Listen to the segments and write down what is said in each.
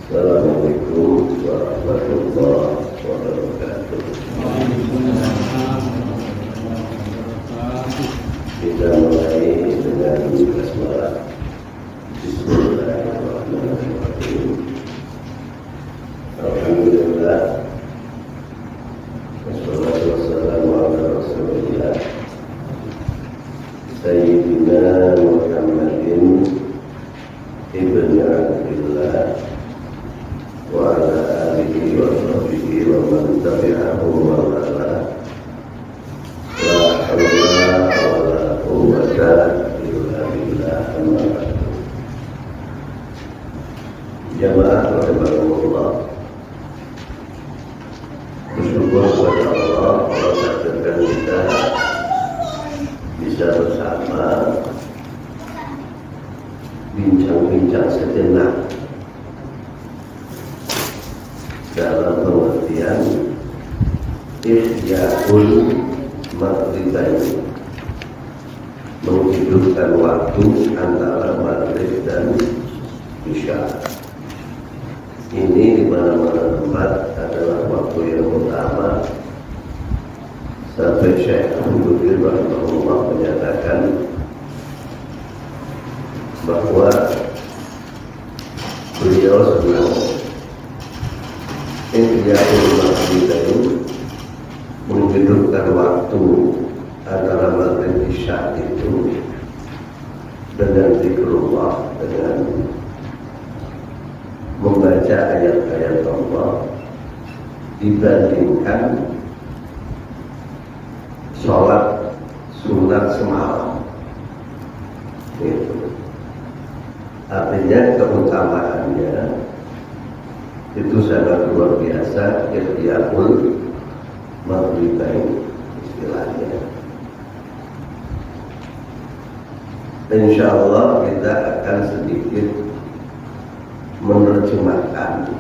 Assalamualaikum warahmatullahi wabarakatuh. Kita mulai dengan basmalah. Bismillahirrahmanirrahim. Alhamdulillah. Wassalatu wassalamu ala Rasulillah Sayyidina Muhammadin ibn Abdillah wa ala alihi wa sahbihi wa man tabi'ahu wa wala. La hawla wa la quwwata illa billah. Amma ba'du. Jamaah rahimahullah, bersyukur kepada Allah takdirkan kita bisa bersama bincang-bincang sejenak dalam pengertian ihya'ul maghribain, menghidupkan waktu antara maghrib dan isya. Ini di mana-mana tempat adalah waktu yang utama. Sampai Syekh Abdul Rahimahullah menyatakan bahwa beliau senang ihya'ul maghribain, menghidupkan waktu antara maghrib isya itu dengan zikrullah, dengan membaca ayat-ayat Allah, dibandingkan sholat sunat semalam. Itu artinya keutamaannya itu sangat luar biasa. Ihya'ul maghribain istilahnya. Insyaallah kita akan sedikit menerjemahkan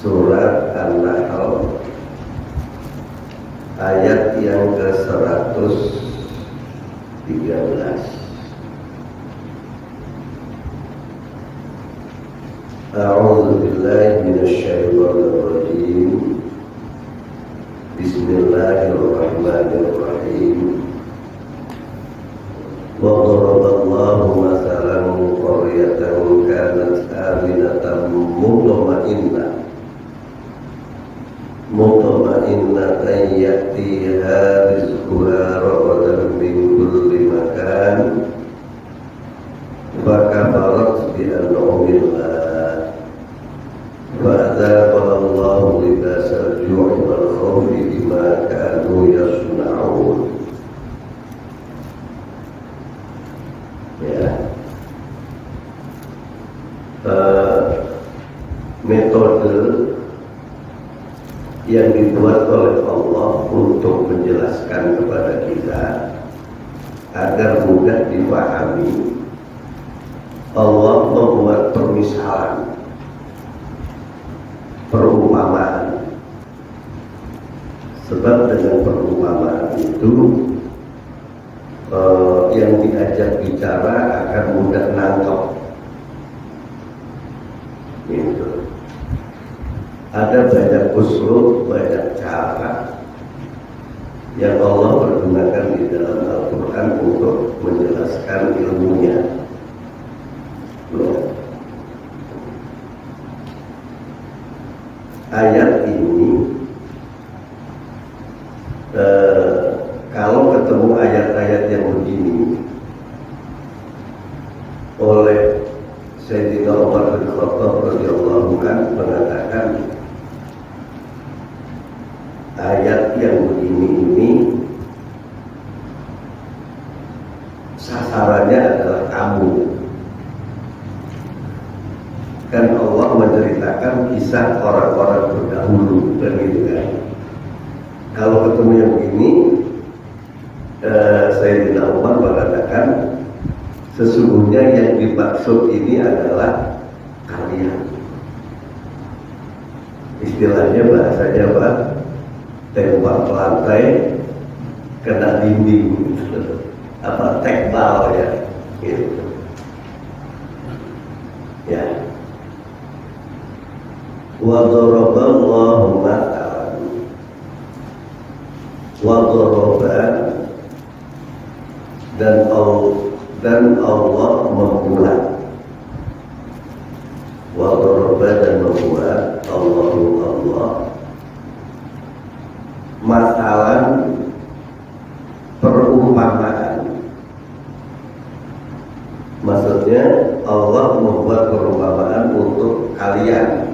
surat An-Nahl ayat yang ke-113. A'udzu billahi minasy syaithanir rajim. Bismillahirrahmanirrahim. Wa daraballahu mathalan qaryatan kanat aminatan mutma'innatan ya'tiha rizquha ragadan min kulli makan fakafarat bi an'amillah fa'adhaqaha Allahu libasal ju'i wal khawfi bima kanu yasna'un. Metode yang dibuat oleh Allah untuk menjelaskan kepada kita agar mudah dipahami. Allah membuat permisalan, perumpamaan, sebab dengan perumpamaan itu yang diajak bicara akan mudah nangkep. Gitu. Ada banyak uslub, banyak cara yang Allah pergunakan di dalam Al-Quran untuk menjelaskan ilmunya. Ayat ini kalau ketemu ayat-ayat yang begini oleh Sayyidina Umar bin Khattab radhiyallahu anhu mengatakan, ayat yang begini ini sasarannya adalah kamu. Kan Allah menceritakan kisah orang-orang terdahulu, begitu kan? Kalau ketemu yang begini, Sayyidina Umar mengatakan sesungguhnya yang dimaksud ini adalah kalian. Istilahnya, bahasanya apa? Tembak lantai kena dinding, apa tekbal ya, gitu. Wa daraballahu mathalan, wa daraba, dan Allah membuat, wa daraba, dan membuat Allah mathalan, perumpamaan. Maksudnya Allah membuat perumpamaan untuk kalian.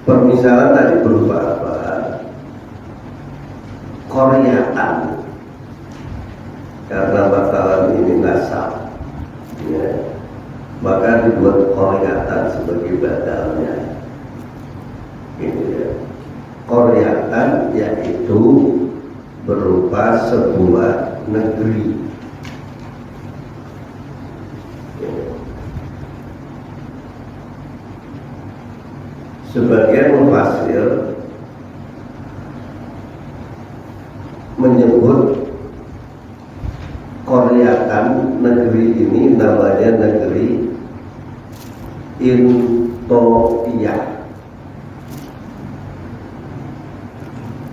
Permisalan tadi berupa apa? Koryatan, karena masalah ini nasab, ya, maka dibuat koryatan sebagai badalnya. Ini ya. Koryatan yaitu berupa sebuah negeri. Sebagian mufasir menyebut koryatan negeri ini namanya negeri Intopia.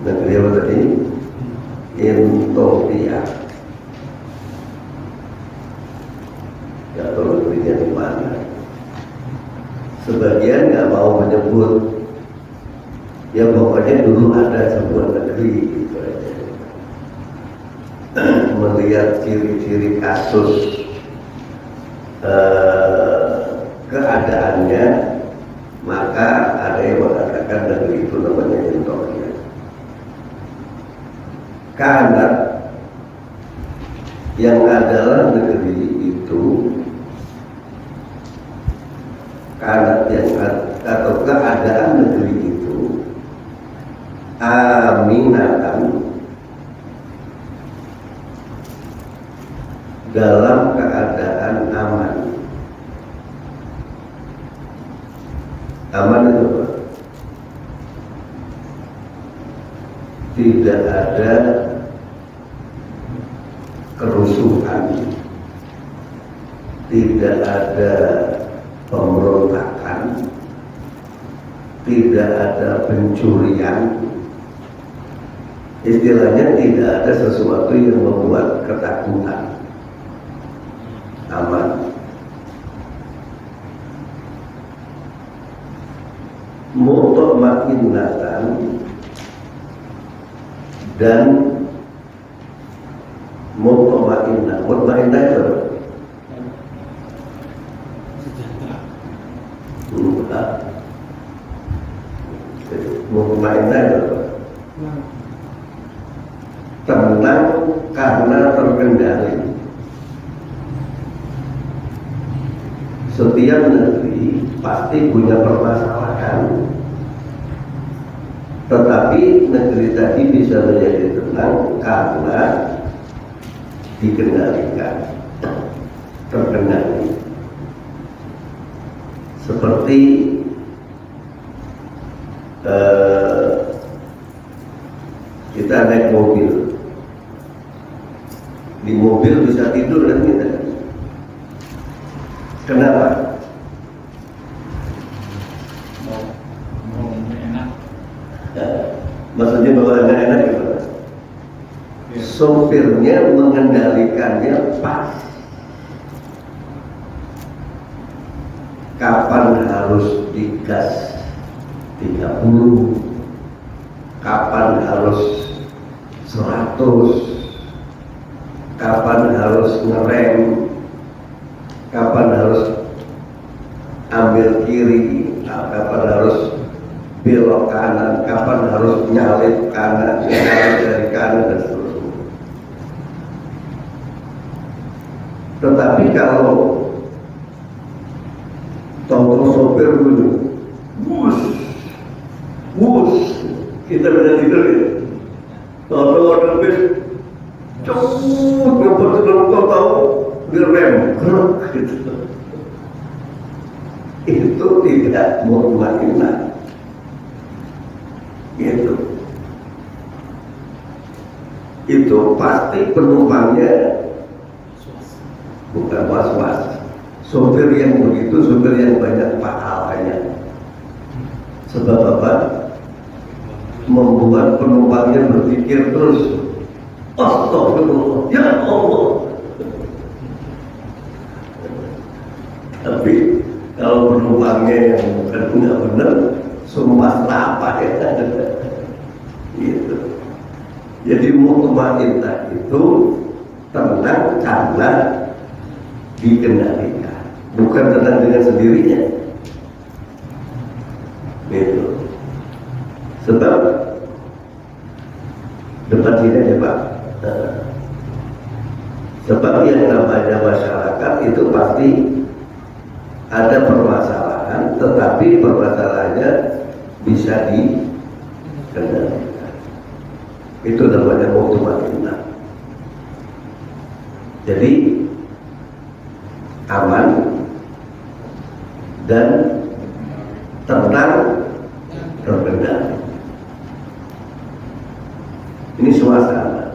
Negeri apa tadi? Intopia. Ya, tahu negerinya di mana? Sebagian nggak mau menyebut, ya pokoknya dulu ada sebuah negeri gitu aja. Melihat ciri-ciri kasus keadaannya, maka ada yang mengatakan negeri itu namanya Intopia. Karena yang adalah negeri itu, karena yang atau keadaan negeri itu aminatan, dalam keadaan aman. Aman itu apa? Tidak ada kerusuhan, tidak ada pemberontakan, tidak ada pencurian. Istilahnya tidak ada sesuatu yang membuat ketakutan. Aman. Mutma'innatan, dan mutma'innah. Mutma'innah itu mutma'innah itu tenang karena terkendali. Setiap negeri pasti punya permasalahan, tetapi negeri tadi bisa menjadi tenang karena dikendalikan, terkendali. Seperti kita naik mobil, di mobil bisa tidur kan kita? Kenapa? Mau enak. Maksudnya bahwa enak gimana? Sopirnya mengendalikannya pas. Kapan harus digas 30, kapan harus 100, kapan harus ngerem, kapan harus ambil kiri, kapan harus belok kanan, kapan harus nyalip kanan, nyalip dari kanan, dan seterusnya. Tetapi kalau tongkol sopir dulu, bus, kita bisa tidur ya. Tongkol order bis, ngebut sebelum kau tahu, direm, gitu. Itu tidak mutmainnah. Itu pasti penumpangnya bukan was-was. Sopir yang begitu, sopir yang banyak pahalanya. Sebab apa? Membuat penumpangnya berpikir terus, astagfirullah, ya Allah. Tapi kalau penumpangnya yang bukan nggak benar, semua apa ya? Gitu. Jadi mutmainnah itu tenang karena dikendalikan, bukan tenang dengan sendirinya. Gitu. Sebab depan sini aja Pak. Sebab yang namanya masyarakat itu pasti ada permasalahan, tetapi permasalahannya bisa dikendalikan. Itu namanya mutmainnah. Jadi aman dan tenang, terkendali. Ini suasana.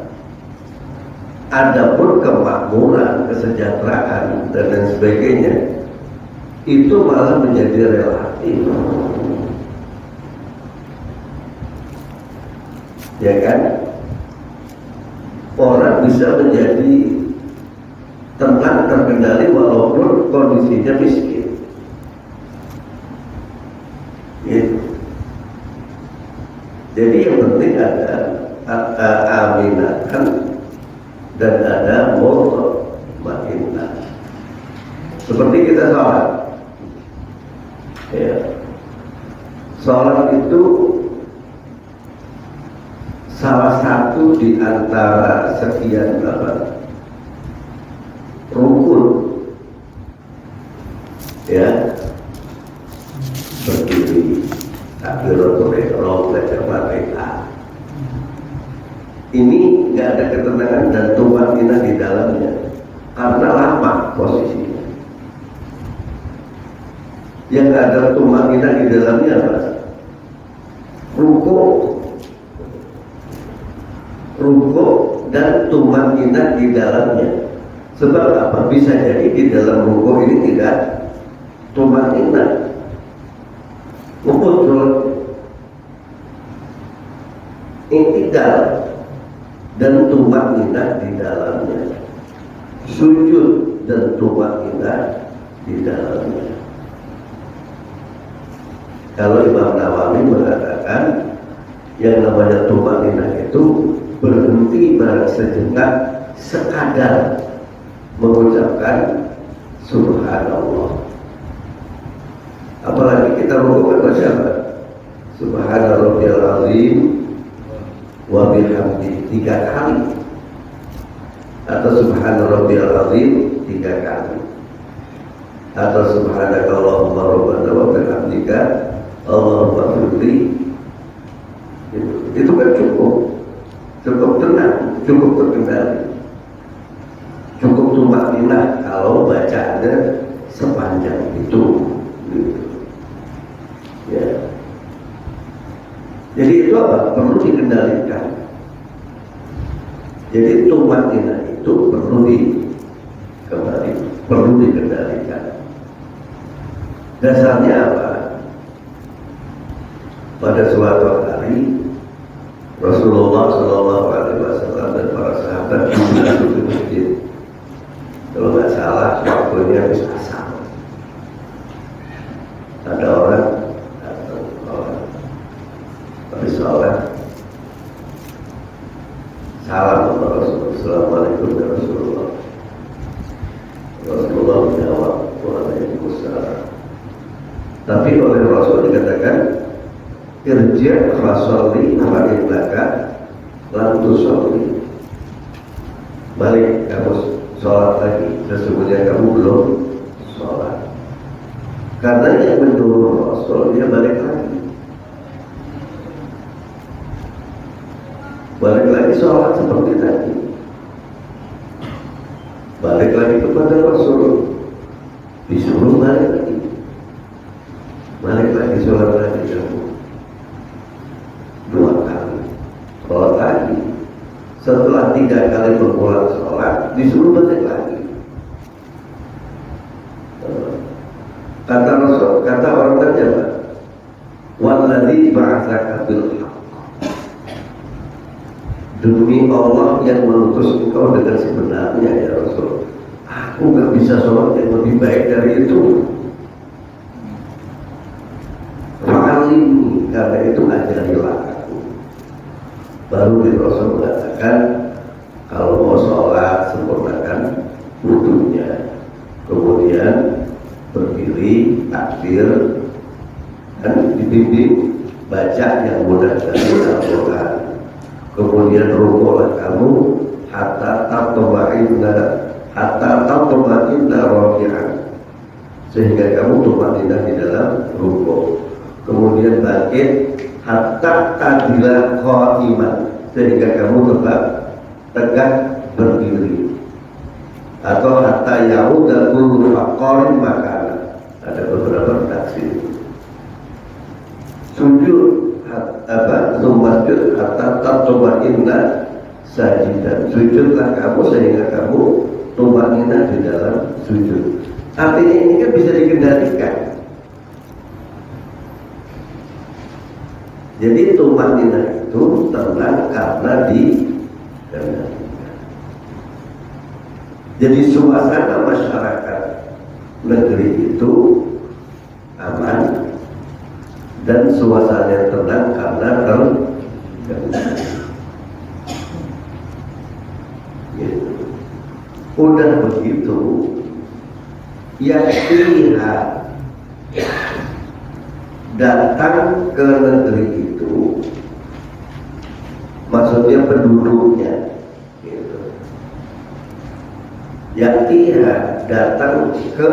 Adapun kemakmuran, kesejahteraan dan lain sebagainya, itu malah menjadi relatif. Ya kan? Orang bisa menjadi tenang, terkendali walaupun kondisinya miskin. Gitu. Jadi yang penting ada aminatan dan ada mutmainnah. Seperti kita sholat, ya. Sholat itu salah satu di antara sekian rukun, ya. Berdiri, takbiratul ihram, baca Fatihah. Ini nggak ada ketenangan dan tumanina di dalamnya karena lama posisinya. Yang ada tumanina di dalamnya apa? Ruko dan tumanina di dalamnya. Sebab apa? Bisa jadi di dalam ruko ini tidak tumanina. Muncul intidal dan tumanina di dalamnya, sujud dan tumanina di dalamnya. Kalau Imam Nawawi mengatakan yang namanya tumanina itu berhenti sejenak sekadar mengucapkan subhanallah. Apalagi kita mengucapkan baca apa? Subhanallahil azim wa bihamdi 3 kali, atau subhanallahil azim 3 kali, atau subhanakallahumma rabbana wa bihamdika Allahumma firli. Itu kan cukup tenang, cukup terkendali, cukup tumanina kalau bacaannya sepanjang itu. Ya. Jadi itu apa? Perlu dikendalikan. Jadi tumanina itu perlu dikendalikan. Dasarnya apa? Pada suatu hari Rasulullah SAW dan para sahabat masuk ke masjid. Kalau nggak salah waktunya habis asar. Ada orang habis sholat, salam kepada Rasulullah, assalamualaikum ya Rasulullah. Rasulullah menjawab, waalaikumsalam. Tapi oleh Rasul dikatakan, irji' fasolli fa innaka lam tusolli. Balik kamu sholat lagi, sesungguhnya kamu belum sholat. Karena yang menyuruh Rasul, dia balik lagi sholat seperti tadi, balik lagi kepada Rasul, disuruh balik lagi sholat lagi kamu 2 kali, sholat lagi. Setelah 3 kali berulang sholat, disuruh balik lagi. Kata Rasul, kata orang tadi apa? Walladzi ba'atsaka bil haqq. Demi Allah yang mengutus engkau dengan sebenarnya ya Rasul. Aku gak bisa sholat yang lebih baik dari itu. Fa'alimni, karena itu ajarilah aku. Baru di Rasul mengatakan, kalau mau sholat sempurnakan wudunya, kemudian berdiri, takbir, dan dibimbing baca yang mudah dari Al-Quran. Kemudian rukuklah kamu hatta tatma'inna raki'an, sehingga kamu tumaninah di dalam rukuk. Kemudian bangkit hatta tadila qa'iman, sehingga kamu tetap tegak berdiri. Atau hatta ya'uda kullu faqarin makana. Ada beberapa redaksi. Sujud sumajud hatta tatma'inna sajidan. Sujudlah kamu sehingga kamu tumaninah di dalam sujud. Artinya ini kan bisa dikendalikan. Jadi tumaninah itu tenang karena dikendalikan. Jadi suasana masyarakat negeri itu aman dan suasana tenang karena terkendali. Gitu. Udah begitu, yakiha datang ke negeri itu, maksudnya penduduknya. Yakiha datang ke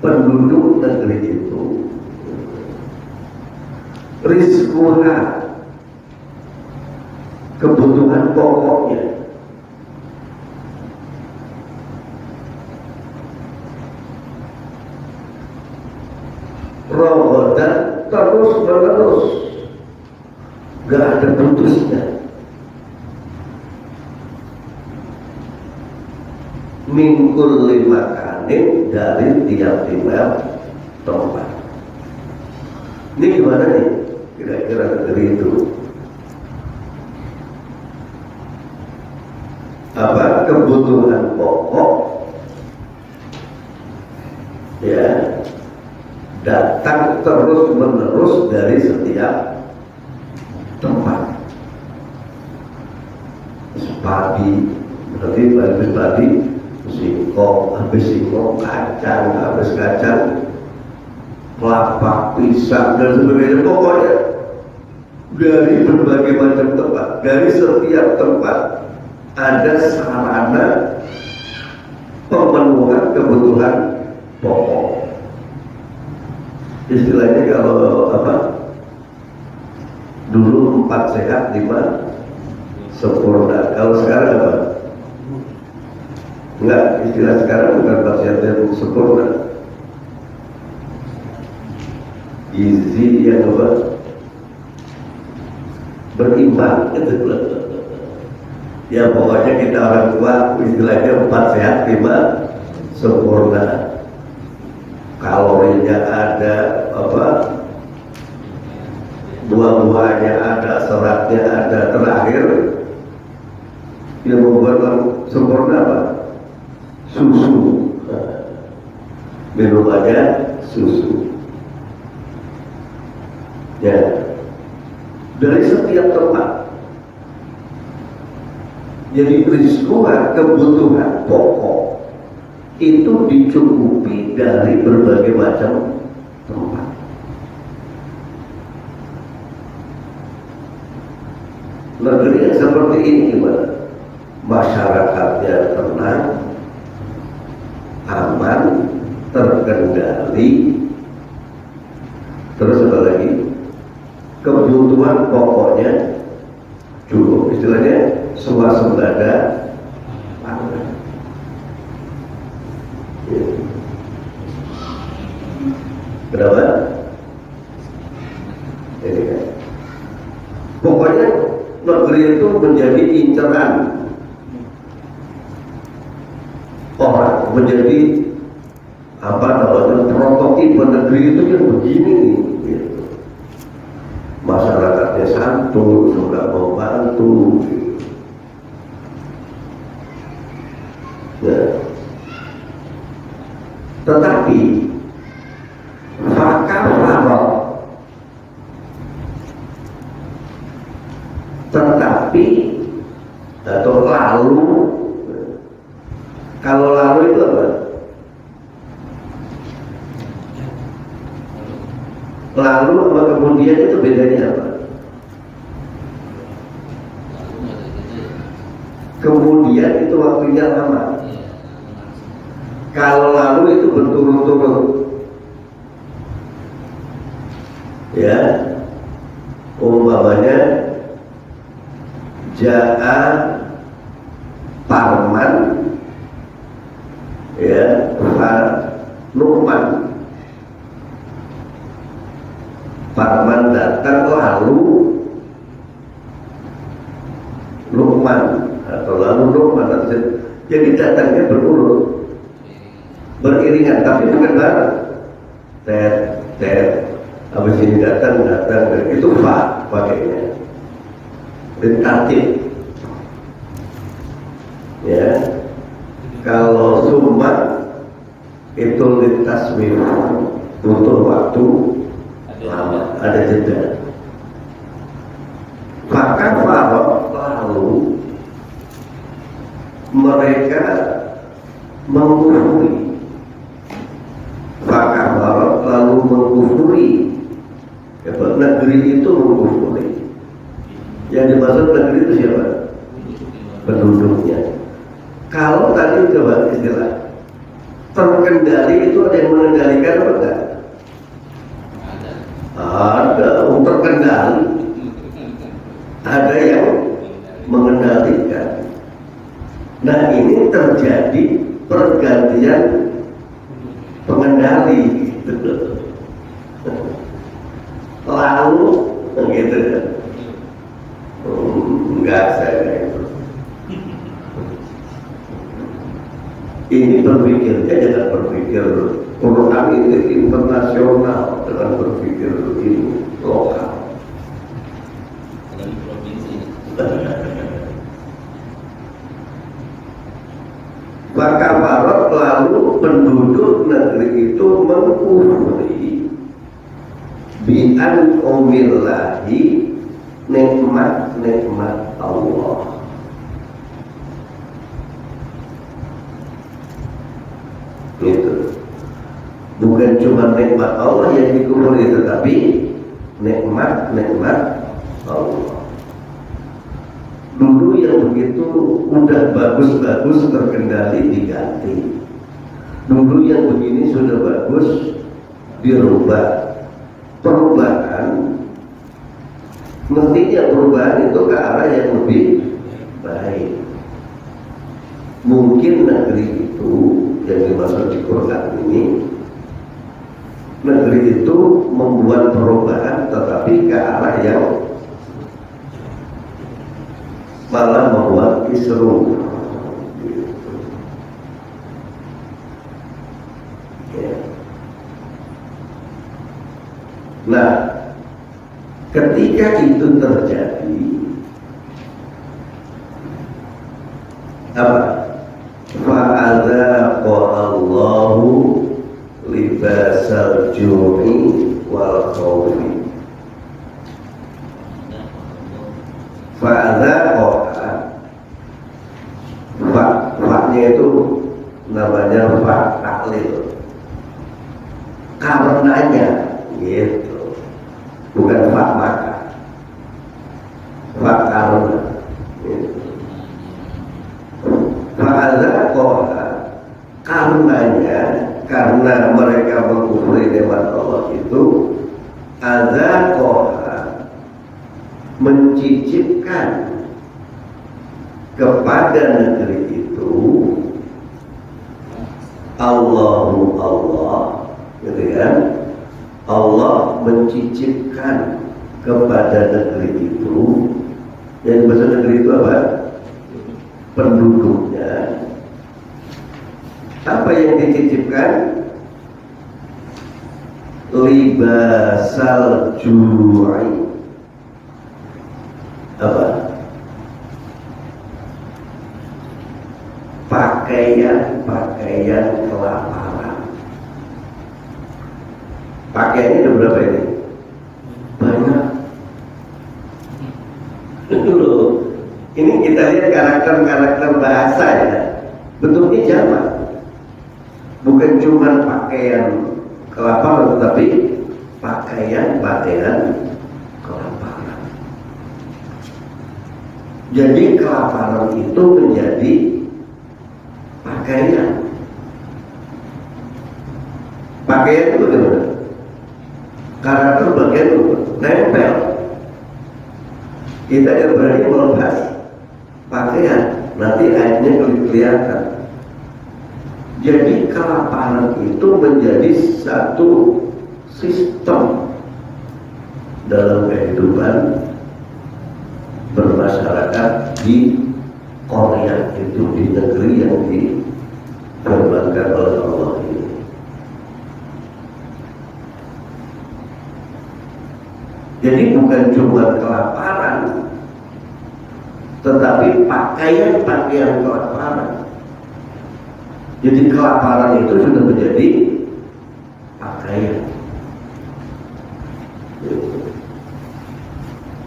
penduduk negeri itu, rizquha kebutuhan pokoknya, rogodan terus menerus, gak ada putusnya. Mingkul lima kanin, dari tiap-tiap tempat. Ini gimana nih kira-kira negeri itu? Apa kebutuhan pokok ya datang terus menerus dari setiap tempat. Padi, berarti padi, singkong, habis singkong, kacang, habis kacang, kelapa, pisang, dan sebagainya. Pokoknya dari berbagai macam tempat, dari setiap tempat ada sarana pemenuhan kebutuhan pokok. Istilahnya kalau apa? Dulu 4 sehat 5 sempurna. Kalau sekarang apa? Enggak, istilah sekarang bukan 4 sehat yang sempurna. Gizi yang apa? Berimbang itu. Ya pokoknya kita orang tua istilahnya 4 sehat 5 sempurna. Kalorinya ada, apa? Buah-buahnya ada, seratnya ada, terakhir yang membuat sempurna apa? Susu. Minumannya susu. Ya, dari setiap tempat. Jadi rizquha kebutuhan pokok itu dicukupi dari berbagai macam tempat. Negeri yang seperti ini gimana? Masyarakatnya tenang, aman, terkendali, terus apa lagi? Kebutuhan pokoknya cukup, istilahnya swasembada pangan. Kenapa? Ini kan. Pokoknya negeri itu menjadi inceran orang, menjadi apa namanya prototipe negeri itu yang begini nih, gitu. Masyarakatnya santun, sudah mau bantu, gitu. Nah, tetapi fakafarot, tetapi atau lalu, kalau lalu itu apa? Lalu sama kemudian itu bedanya apa? Kemudian itu waktunya lama. Kalau lalu itu berturut-turut, ya, umpamanya Ja'a Parman, ya, Nu'man. Parman datang lalu Nu'man, atau lalu Nu'man. Jadi datangnya berurut, beriringan, tapi bukan bareng. Habis ini datang, itu fa pakainya. Tentatif, ya. Kalau summa itu lintas butuh waktu lama, ada jeda. Maka farok lalu mereka mengkufuri. Maka farok lalu mengkufuri. Ya, negeri itu mengkufuri. Yang dimaksud negeri itu siapa? Penduduknya. Kalau tadi coba istilah terkendali, itu ada yang mengendalikan apa enggak? Ada terkendali, ada yang mengendalikan. Nah, ini terjadi pergantian pengendali, gitu. Lalu begitu ya. Enggak, saya itu. Ini berpikirnya jangan berpikir Quran itu internasional, dengan berpikir ini lokal. Maka Farad lalu penduduk negeri itu mengkufuri bi'an umillahi nikmat-nikmat Allah. Gitu. Bukan cuma nikmat Allah yang dikufuri, tetapi nikmat-nikmat Allah. Dulu yang begitu udah bagus-bagus terkendali diganti. Dulu yang begini sudah bagus dirubah. Perubahan, mestinya perubahan itu ke arah yang lebih baik. Mungkin negeri itu yang dimaksud di Quran ini, negeri itu membuat perubahan tetapi ke arah yang malah membuat kisruh. Nah, ketika itu terjadi, apa? Fa'adzaqa Allahu libasal ju'i wal khawfi. Fa'adzaqa, fa-nya itu namanya fa taklil. Karenanya, gitu. Bukan fa maka, fa karena. Fa'adzaqa, karenanya, karena mereka mengkufuri nikmat Allah itu, adzaqaha, mencicipkan kepada negeri itu Allahu Allah, gitu kan? Allah mencicipkan kepada negeri itu, yang bahasa negeri itu apa? Penduduknya. Apa yang dicicipkan? libasal ju'i. Apa? Pakaian kelaparan. Pakaiannya ada berapa ini? Banyak. Dulu, ini kita lihat karakter bahasa ya. Bentuknya jamak. Bukan cuma pakaian kelaparan, tetapi pakaian kelaparan. Jadi kelaparan itu menjadi pakaian. Pakaian itu bagaimana? Karakter bagian nempel. Kita yang berani melepas pakaian, nanti akhirnya kelihatan. Jadi kelaparan itu menjadi satu sistem dalam kehidupan bermasyarakat di Korea itu, di negeri yang dikembangkan oleh Allah ini. Jadi bukan cuma kelaparan, tetapi pakaian kelaparan. Jadi kelaparan itu sudah menjadi pakaian.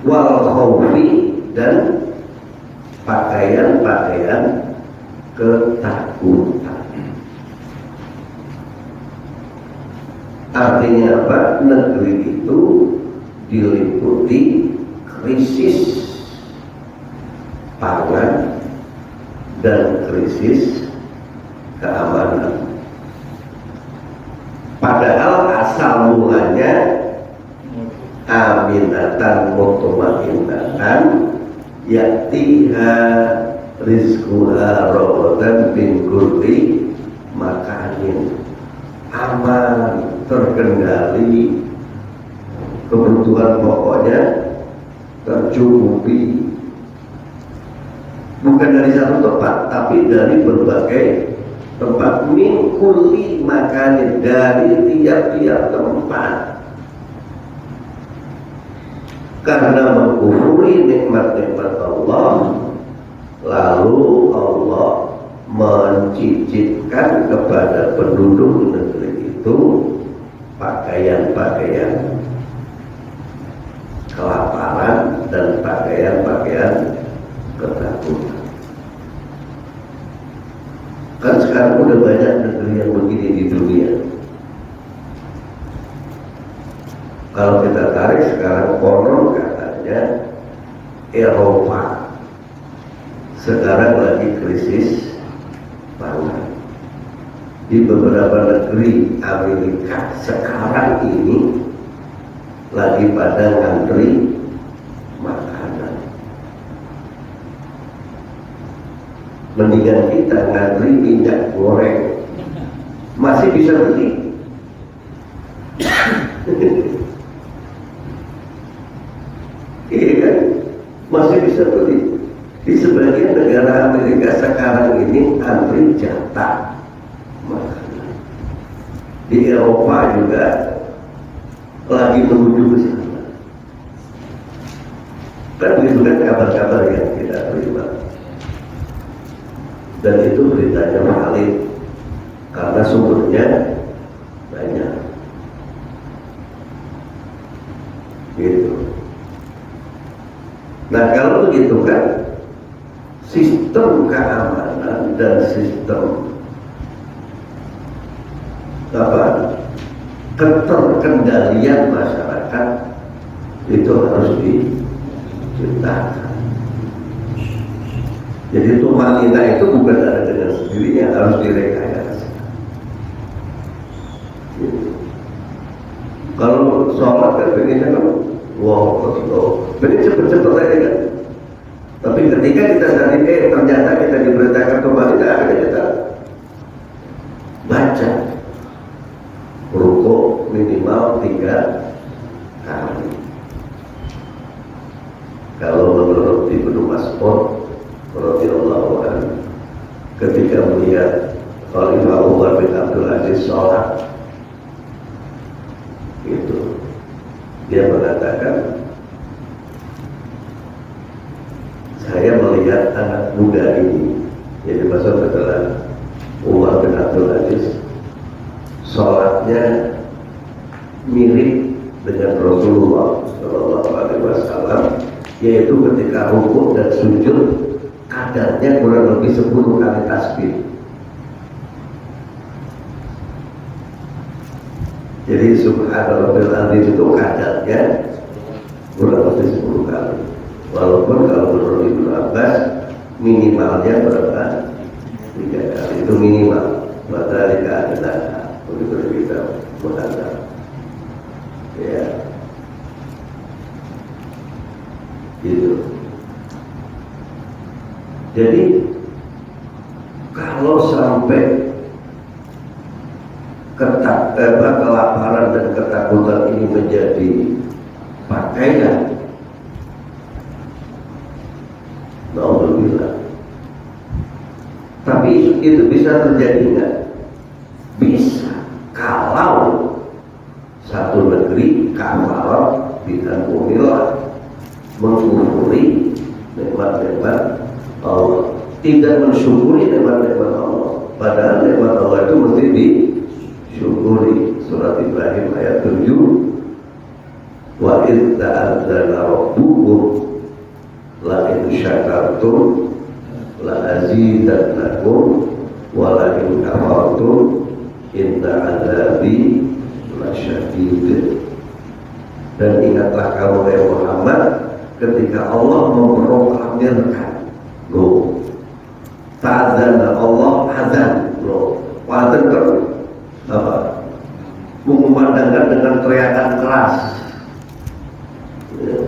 Wal khawfi, dan pakaian ketakutan. Artinya apa? Negeri itu diliputi krisis pangan dan krisis keamanan. Padahal asal mulanya aminatan mutmainnatan ya'tiha rizquha ragadan min kulli makanin. Aman, terkendali, kebutuhan pokoknya tercukupi, bukan dari satu tempat tapi dari berbagai tempat. Min kulli makanin, dari tiap-tiap tempat. Karena mengkufuri nikmat-nikmat Allah, lalu Allah mencicipkan kepada penduduk negeri itu pakaian kelaparan dan pakaian ketakutan. Kan sekarang udah banyak negeri yang begini di dunia. Kalau kita tarik sekarang, konon katanya Eropa sekarang lagi krisis pangan. Di beberapa negeri Amerika sekarang ini lagi pada ngantri makanan. Mendingan kita ngantri minyak goreng, masih bisa beli. Iya kan? Masih bisa beli. Di sebagian negara Amerika sekarang ini antri jatah makanan. Di Eropa juga lagi menuju ke sana. Kan begitu kan kabar-kabar yang kita terima. Dan itu beritanya valid karena sumbernya banyak. Gitu. Nah kalau begitu kan, sistem keamanan dan sistem keterkendalian masyarakat itu harus diciptakan. Jadi tumanina itu bukan ada dengan sendirinya, harus direkayasa. Gitu. Kalau sholat kan pengennya kan wow, pengen cepet-cepet aja kan. Tapi ketika kita tadi ternyata kita diberitakan tumanina, akhirnya kita baca rukuk minimal 3 kali. Kalau menurut Ibnu Mas'ud radhiyallahu anhu, ketika melihat Khalifah Umar bin Abdul Aziz sholat, Dia mengatakan, saya melihat anak muda ini, jadi maksud adalah Umar bin Abdul Aziz, sholatnya mirip dengan Rasulullah Shallallahu Alaihi Wasallam, yaitu ketika rukuk dan sujud kadarnya kurang lebih 10 kali tasbih. Jadi subhanallahil azim itu kadarnya kurang lebih 10 kali. Walaupun kalau menurut Ibnu Abbas minimalnya berapa? 3 kali itu minimal. Padahal adalah untuk kita menghadap. Ya, gitu. Jadi kalau sampai kelaparan dan ketakutan ini menjadi pakaian, alhamdulillah. Tapi itu bisa terjadi nggak? Bisa kalau satu negeri kafarat bitankumillah, mengkufuri nikmat-nikmat Allah, tidak mensyukuri nikmat-nikmat Allah. Padahal nikmat Allah itu mesti disyukuri. Surat Ibrahim ayat 7, wa idz ta'adzana rabbukum la in syakartum la azidannakum wa la in kafartum inna adzabi lasyadid. Dan ingatlah kamu ya Muhammad ketika Allah memproklamirkan, ta'adzana Allah azan, azan kan apa? Mengumandangkan dengan teriakan keras. Ya.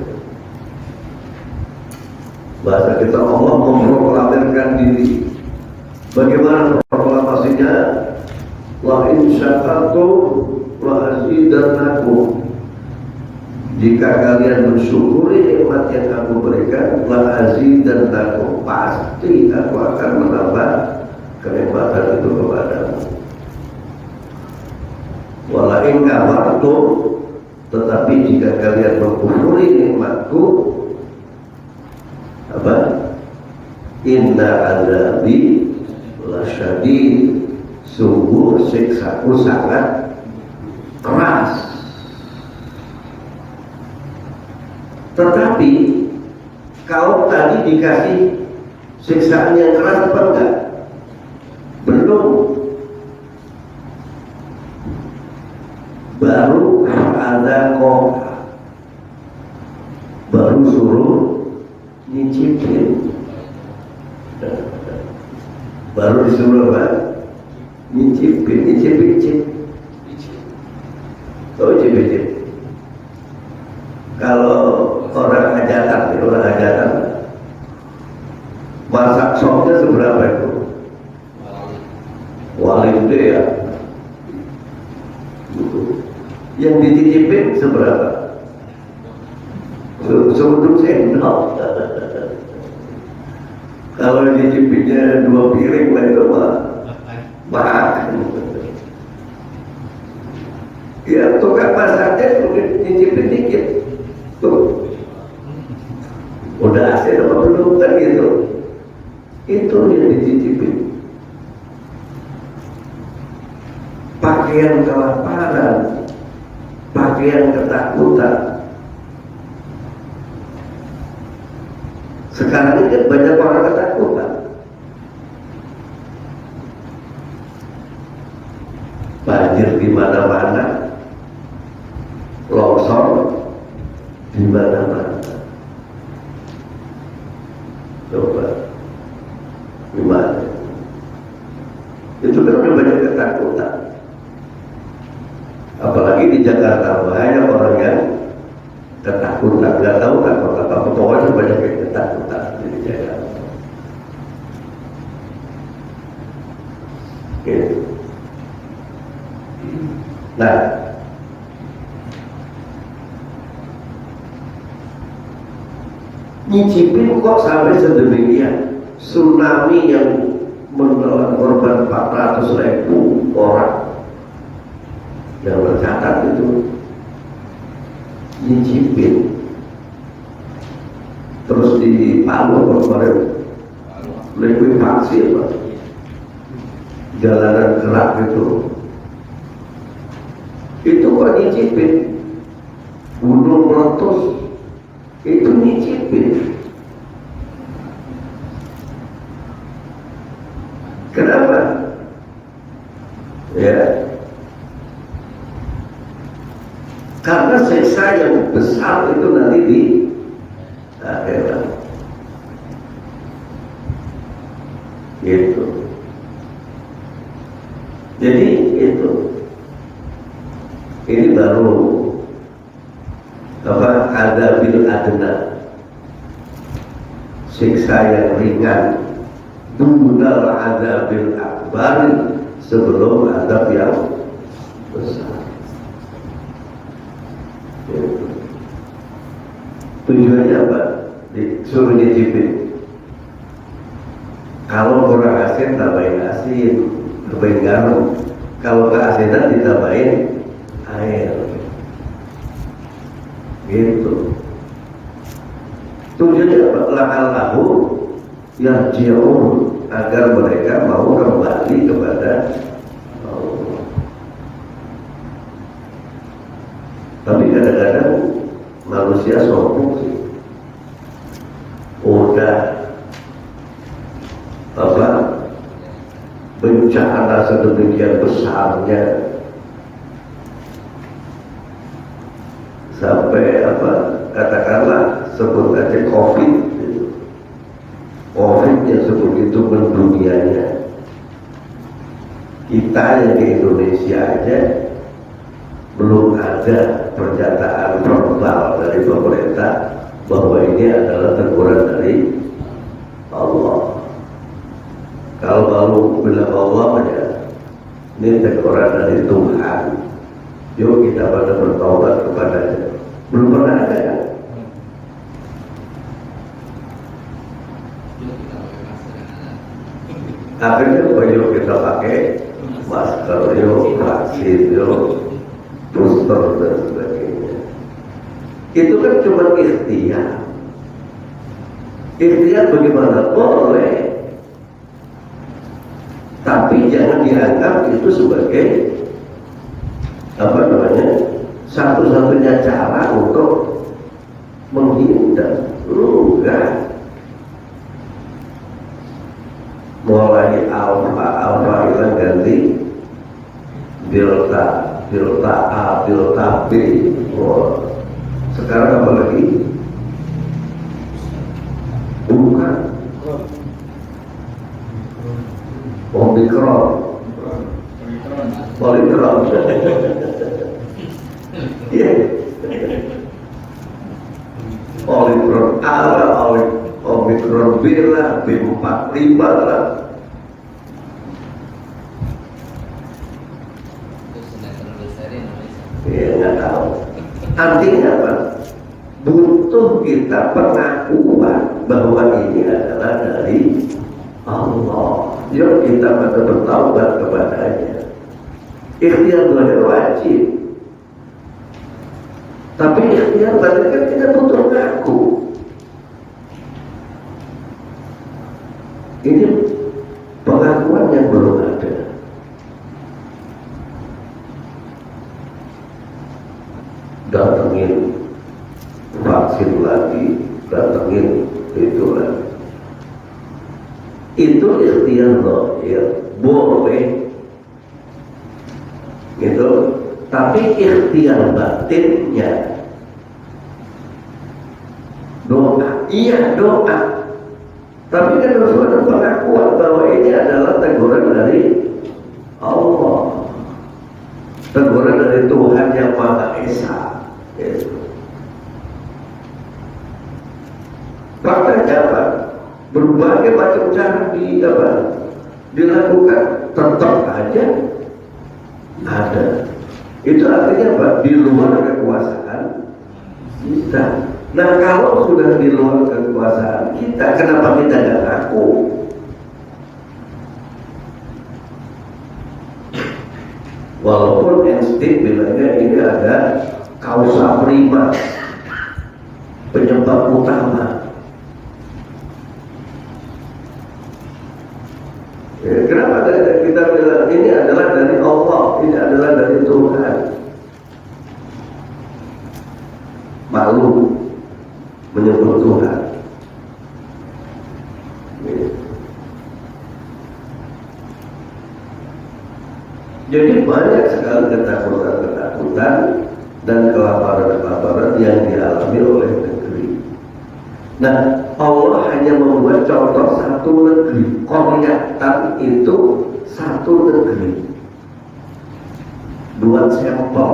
Bahasa kita Allah memproklamirkan diri. Bagaimana proklamasinya? Wa in syakartum wa azidannakum. Jika kalian mensyukuri nikmat yang aku berikan, la azidannakum, pasti aku akan menambah kenikmatan itu kepadamu. Wala in kafartum, tetapi jika kalian mengkufuri nikmatku, apa? Inna azabi lasyadid, sungguh siksaku sangat keras. Tetapi kau tadi dikasih siksaan yang keras apa enggak? Belum. Baru ada kok, baru suruh nyicipin, baru disuruh apa? Nyicipin. Oh, nyicipin. Kalau orang hajatan, masak sopnya seberapa itu? Wali gede ya. Yang dicicipin seberapa? Sebelum sendok. Kalau dicicipinnya 2 piring lah itu makan. Ya tukang masaknya dicicipin dikit. Tuh, udah hasil apa belum kan gitu? Itu yang dicicipin. Pakaian kelaparan, pakaian ketakutan. Sekarang ini kan banyak orang ketakutan. Banjir di mana-mana, longsor di mana-mana. Coba gimana? Itu kan udah banyak ketakutan. Apalagi di Jakarta banyak orang yang ketakutan, nggak tahu kan apa pokoknya banyak yang ketakutan di Jakarta. Gitu. Nah, nyicipin kok sampai sedemikian. Tsunami yang menelan korban 400.000 orang yang tercatat itu. nyicipin, terus di Palu kemarin likuifaksi Pak, jalanan gerak itu kok nyicipin, gunung meletus itu nyicipin. Kenapa? Ya, karena siksa yang besar itu nanti di akhirat. Gitu. Jadi itu, ini baru apa, adabil adna, siksa yang ringan, dunal adabil akbar, sebelum adab yang besar. Gitu. Tujuannya apa? Disuruh nyicipin. Kalau kurang asin tambahin asin, tambahin garam. Kalau keasinan ditambahin air. Gitu. Tujuannya apa? La'allahu yarji'un, agar mereka mau kembali kepada Allah. Tapi kadang-kadang manusia sombong sih. Udah apa, bencana sedemikian besarnya, sampai apa, katakanlah sebut aja COVID yang sebegitu mendunianya. Kita yang di Indonesia aja belum ada pernyataan verbal dari pemerintah bahwa ini adalah teguran dari Allah. Kalau baru bilang Allah ya, ini teguran dari Tuhan, yuk kita pada bertaubat kepadanya. Belum pernah ada ya. Akhirnya yuk kita pakai masker, yuk vaksin, yuk booster dan sebagainya. Itu kan cuma ikhtiar. Ikhtiar bagaimana? Boleh, tapi jangan dianggap itu sebagai apa namanya, satu-satunya cara untuk menghindar. Enggak. Mulai alfa hilang ganti delta A, delta B. Oh, sekarang apa lagi? Bukan Omikron. Iya. Omikron A lah, Omikron B lah, B45 lah. Ya nggak tahu. Artinya apa? Butuh kita pengakuan bahwa ini adalah dari Allah. Yuk kita pada bertaubat kepadanya. Ikhtiar zahir wajib, tapi ikhtiar batin kan tidak butuh ngaku. Ini pengakuan yang belum ada. Datengin vaksin lagi, datengin itu lagi. Itu ikhtiar zahir, boleh gitu, tapi ikhtiar batinnya doa, iya doa, tapi kan harus ada pengakuan bahwa ini adalah teguran dari Allah, teguran dari Tuhan yang Maha Esa. Gitu. Faktanya apa? Berbagai macam cara dilakukan, tetap aja ada. Itu artinya apa? Di luar kekuasaan kita. Nah, kalau sudah di luar kekuasaan kita, kenapa kita nggak ngaku? Walaupun insting bilangnya ini ada kausa prima, penyebab utama. Ya, kenapa kita bilang ini adalah dari Allah, ini adalah dari Tuhan? Malu menyebut Tuhan. Ya. Jadi banyak sekali ketakutan dan kelaparan yang dialami oleh negeri. Nah, Allah hanya membuat contoh satu negeri. Qaryatan itu satu negeri. Buat sampel.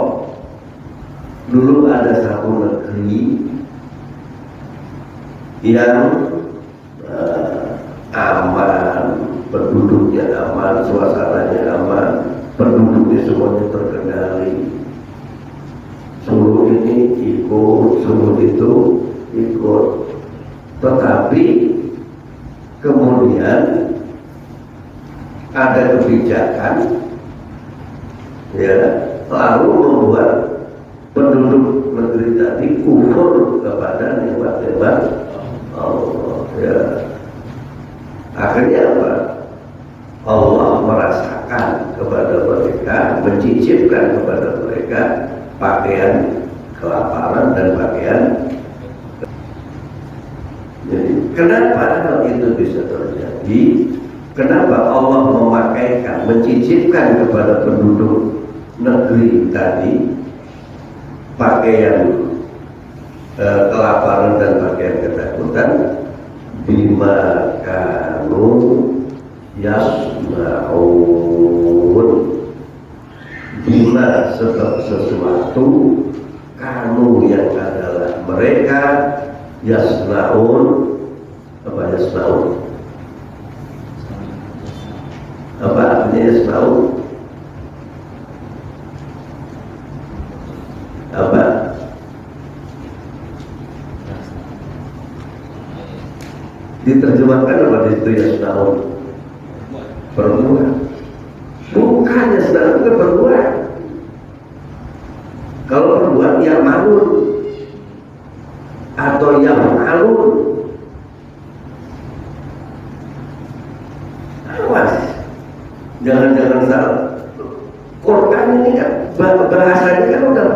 Dulu ada satu negeri yang aman, penduduknya aman, suasananya aman, penduduknya semuanya terkendali. Suruh ini ikut, suruh itu ikut. Tetapi kemudian ada kebijakan, ya, lalu membuat penduduk negeri tadi kufur kepada nikmat-nikmat Allah. Ya. Akhirnya apa? Allah merasakan kepada mereka, mencicipkan kepada mereka pakaian kelaparan dan pakaian. Jadi kenapa hal itu bisa terjadi? Kenapa Allah memakaikan, mencicipkan kepada penduduk negeri tadi pakaian kelaparan dan pakaian ketakutan? Bima kanu yasma'un, bima sebab sesuatu, kanu yang adalah mereka, yasma'un. Apa yasma'un? Apa artinya yasma'un? Apa? Diterjemahkan apa di situ yasma'un? Perbuat. Bukan yasma'un, bukan perbuat. Kalau perbuat yang malun atau yang malun, awas, jangan-jangan salah. Quran ini kan bahasanya kan udah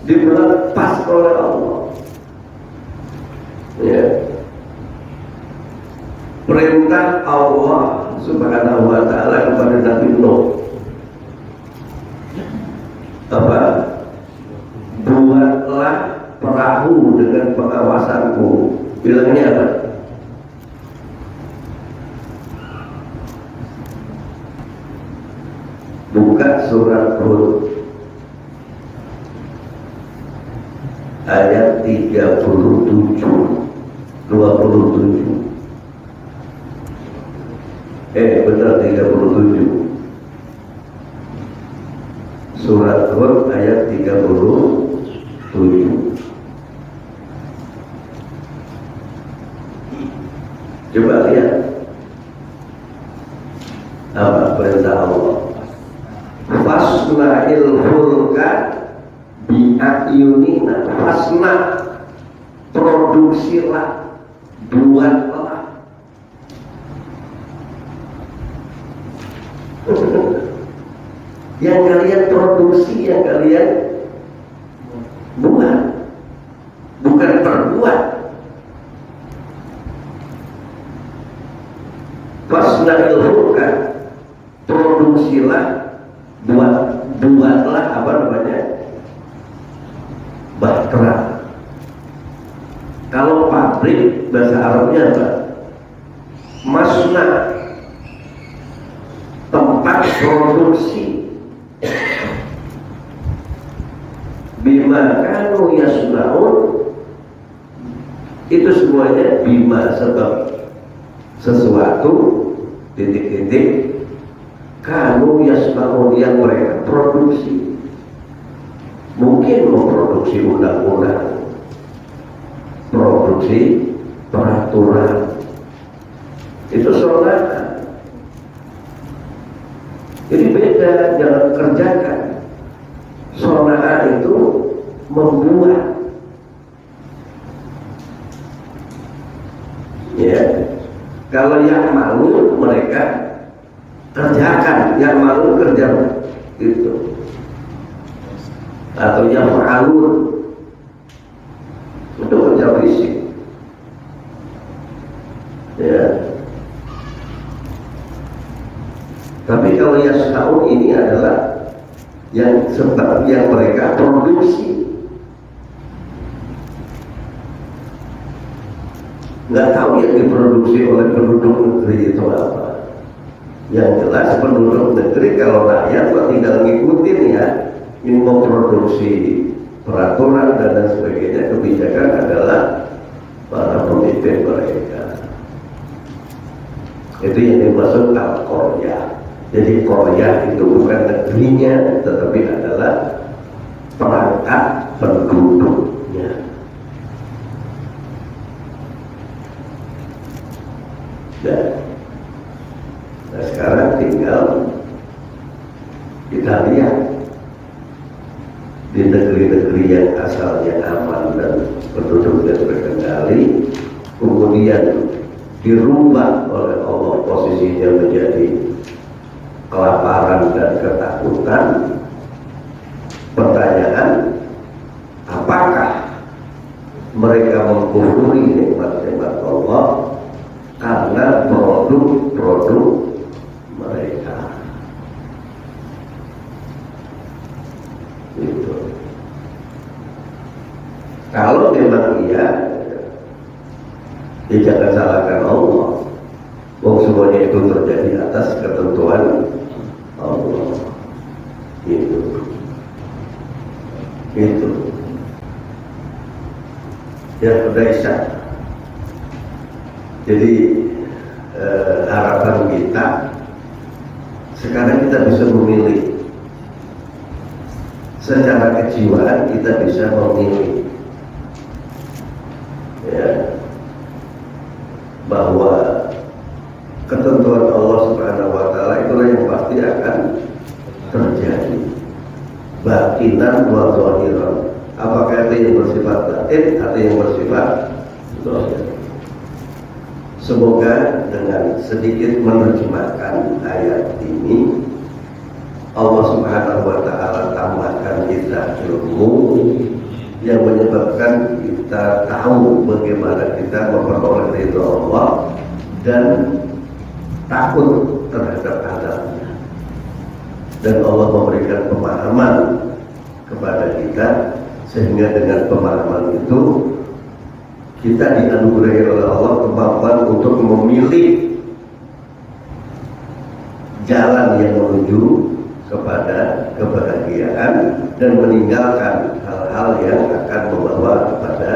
dilepas oleh Allah. Ya. Perintah Allah Subhanahu wa ta'ala kepada Nabi Nuh, apa? Buatlah perahu dengan pengawasanku. Bilangnya apa? Buka surat Hud ayat 37 27. Benar 37. Surat Hud ayat 37. Coba lihat apa perintah Allah. Fasna'il fulka bi'ayunina. Fasna, produksilah, buatlah. Yang kalian produksi, yang kalian buat, bukan perbuat. Fasna'il fulka, produksilah, buatlah apa namanya, bahtera. Kalau pabrik bahasa Arabnya apa? Masna, tempat produksi. Bima kanu yasnaun, itu semuanya bima sebab sesuatu titik-titik kanu yasnaun yang mereka produksi. Mungkin memproduksi undang-undang, produksi peraturan, itu sonatan. Jadi beda, jangan kerjakan. Sonaan itu membuat, ya. Kalau yang malu mereka kerjakan, yang malu kerja itu, atau yang malu itu kerja fisik, ya. Tapi kalau yasnaun ini adalah yang sebab yang mereka produksi. Nggak tahu yang diproduksi oleh penduduk negeri itu apa. Yang jelas penduduk negeri kalau rakyat tinggal ngikutin ya, ini memproduksi peraturan dan sebagainya, kebijakan adalah para pemimpin mereka. Itu yang dimaksud al-Qaryah. Jadi Korea itu bukan negerinya, tetapi adalah perangkat penduduknya. Nah sekarang tinggal kita lihat di negeri-negeri yang asalnya aman dan penduduknya terkendali, kemudian dirubah oleh Allah posisinya menjadi kelaparan dan ketakutan. Pertanyaan, apakah mereka mengkufuri nikmat-nikmat Allah karena produk-produk mereka? Itu. Kalau memang iya, ya jangan salahkan Allah. Wong semuanya itu terjadi atas ketentuan Allah. Itu. Ya udah isya. Jadi harapan kita sekarang kita bisa memilih. Secara kejiwaan kita bisa memilih, ya, bahwa ketentuan Allah Subhanahu wa Ta'ala itulah yang pasti akan terjadi, batinan wa zahiran. Apakah itu yang bersifat batin atau yang bersifat zahir? Semoga dengan sedikit menerjemahkan ayat ini, Allah Subhanahu wa Ta'ala tambahkan kita ilmu yang menyebabkan kita tahu bagaimana kita memperoleh ridha Allah dan takut terhadap azabnya. Dan Allah memberikan pemahaman kepada kita, sehingga dengan pemahaman itu kita dianugerahi oleh Allah kemampuan untuk memilih jalan yang menuju kepada kebahagiaan dan meninggalkan hal-hal yang akan membawa kepada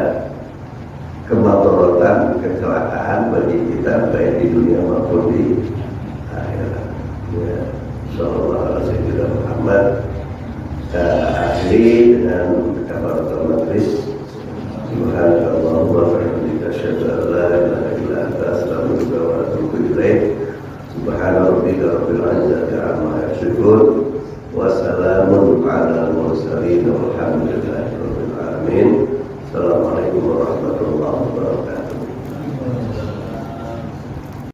kemadaratan, kecelakaan bagi kita baik di dunia maupun di akhirat. Ya, sallallahu alaihi Muhammad. Akhiri dengan kafaratul majlis. Subhanallah wa bihamdihi, asyhadu an la ilaha illa anta, astaghfiruka wa atubu ilaik. Subhana rabbika rabbil izzati amma yasifun wa salamun 'alal mursalin.